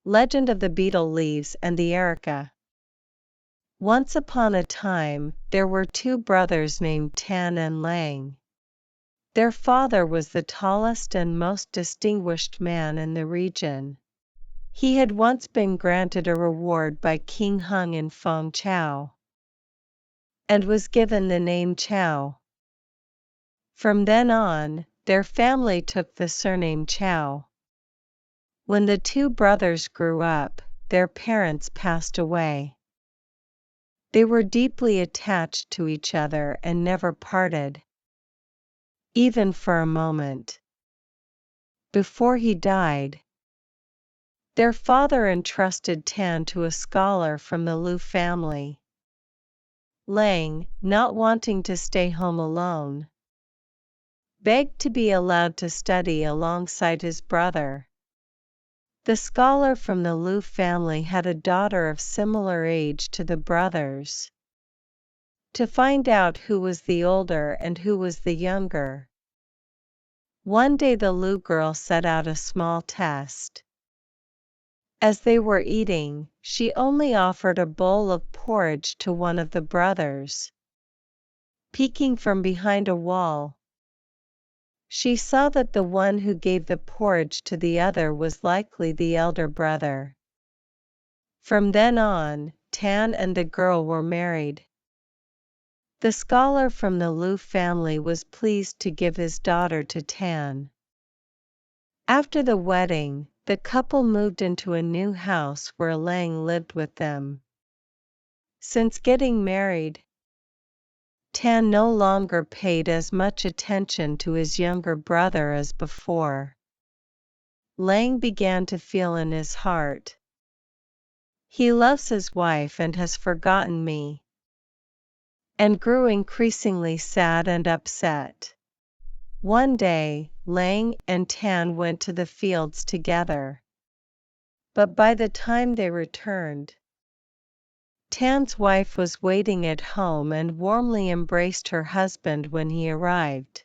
Legend of the Betel Leaves and the Areca. Once upon a time, there were two brothers named Tan and Lang. Their father was the tallest and most distinguished man in the region. He had once been granted a reward by King Hung in Fong Chao, and was given the name Chao. From then on, their family took the surname Chao. When the two brothers grew up, their parents passed away. They were deeply attached to each other and never parted, even for a moment. Before he died, their father entrusted Tan to a scholar from the Liu family. Lang, not wanting to stay home alone, begged to be allowed to study alongside his brother. The scholar from the Liu family had a daughter of similar age to the brothers. To find out who was the older and who was the younger, one day the Liu girl set out a small test. As they were eating, she only offered a bowl of porridge to one of the brothers. Peeking from behind a wall, she saw that the one who gave the porridge to the other was likely the elder brother. From then on, Tan and the girl were married. The scholar from the Liu family was pleased to give his daughter to Tan. After the wedding, the couple moved into a new house where Lang lived with them. Since getting married, Tan no longer paid as much attention to his younger brother as before. Lang began to feel in his heart, "He loves his wife and has forgotten me," and grew increasingly sad and upset. One day, Lang and Tan went to the fields together. But by the time they returned, Tan's wife was waiting at home and warmly embraced her husband when he arrived,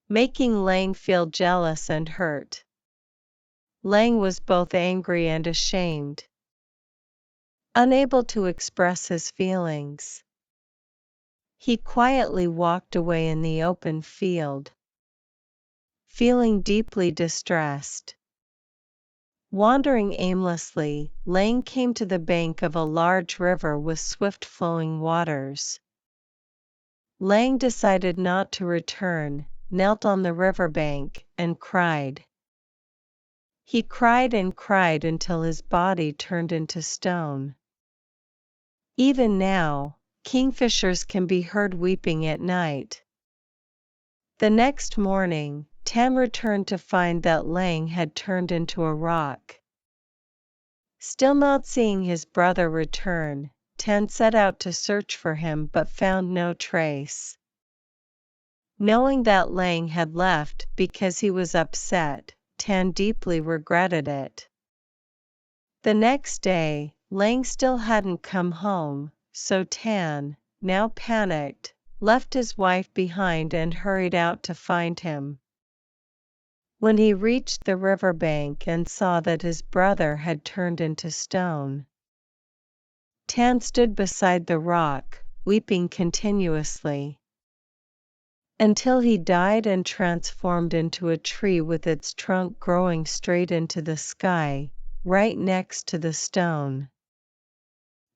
making Lang feel jealous and hurt. Lang was both angry and ashamed, unable to express his feelings. He quietly walked away in the open field, feeling deeply distressed. Wandering aimlessly, Lang came to the bank of a large river with swift-flowing waters. Lang decided not to return, knelt on the riverbank, and cried. He cried and cried until his body turned into stone. Even now, kingfishers can be heard weeping at night. The next morning, Tan returned to find that Lang had turned into a rock. Still not seeing his brother return, Tan set out to search for him but found no trace. Knowing that Lang had left because he was upset, Tan deeply regretted it. The next day, Lang still hadn't come home, so Tan, now panicked, left his wife behind and hurried out to find him. When he reached the riverbank and saw that his brother had turned into stone, Tan stood beside the rock, weeping continuously, until he died and transformed into a tree with its trunk growing straight into the sky, right next to the stone.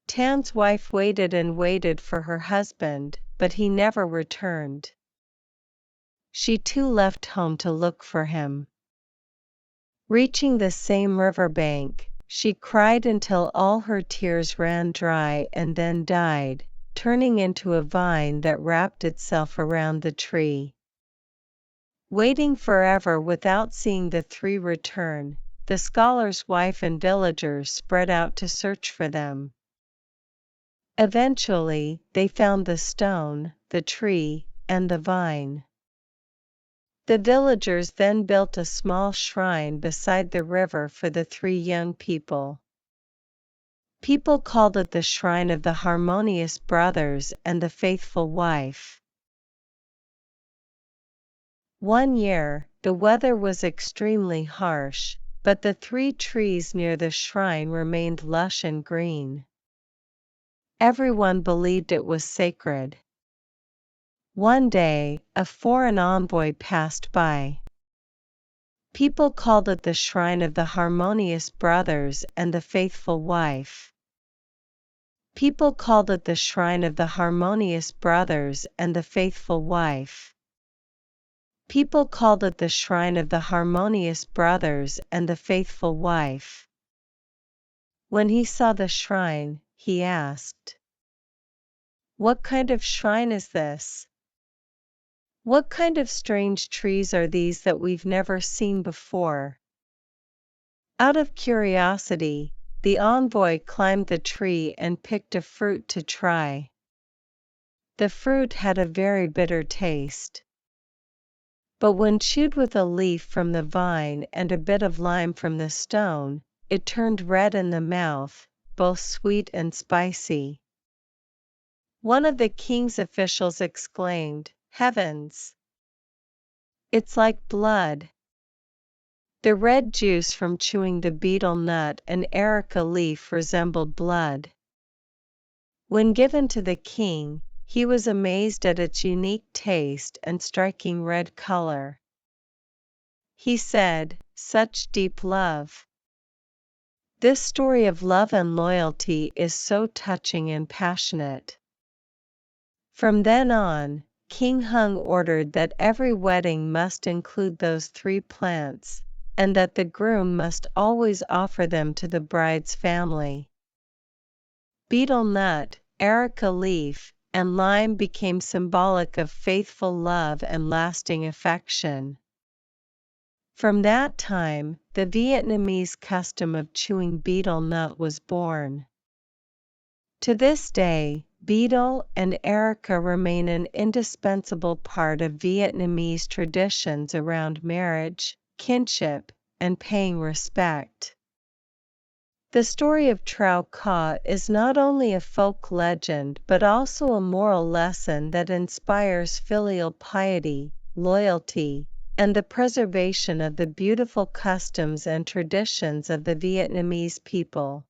Tan's wife waited and waited for her husband, but he never returned. She too left home to look for him. Reaching the same riverbank, she cried until all her tears ran dry and then died, turning into a vine that wrapped itself around the tree. Waiting forever without seeing the three return, the scholar's wife and villagers spread out to search for them. Eventually, they found the stone, the tree, and the vine. The villagers then built a small shrine beside the river for the three young people. People called it the Shrine of the Harmonious Brothers and the Faithful Wife. One year, the weather was extremely harsh, but the 3 trees near the shrine remained lush and green. Everyone believed it was sacred. One day, a foreign envoy passed by. People called it the Shrine of the Harmonious Brothers and the Faithful Wife. People called it the Shrine of the Harmonious Brothers and the Faithful Wife. People called it the Shrine of the Harmonious Brothers and the Faithful Wife. When he saw the shrine, he asked, "What kind of shrine is this? What kind of strange trees are these that we've never seen before?" Out of curiosity, the envoy climbed the tree and picked a fruit to try. The fruit had a very bitter taste. But when chewed with a leaf from the vine and a bit of lime from the stone, it turned red in the mouth, both sweet and spicy. One of the king's officials exclaimed, "Heavens! It's like blood." The red juice from chewing the betel nut and areca leaf resembled blood. When given to the king, he was amazed at its unique taste and striking red color. He said, "Such deep love. This story of love and loyalty is so touching and passionate." From then on, King Hung ordered that every wedding must include those 3 plants, and that the groom must always offer them to the bride's family. Betel nut, areca leaf, and lime became symbolic of faithful love and lasting affection. From that time, the Vietnamese custom of chewing betel nut was born. To this day, betel and areca remain an indispensable part of Vietnamese traditions around marriage, kinship, and paying respect. The story of Trao Ka is not only a folk legend but also a moral lesson that inspires filial piety, loyalty, and the preservation of the beautiful customs and traditions of the Vietnamese people.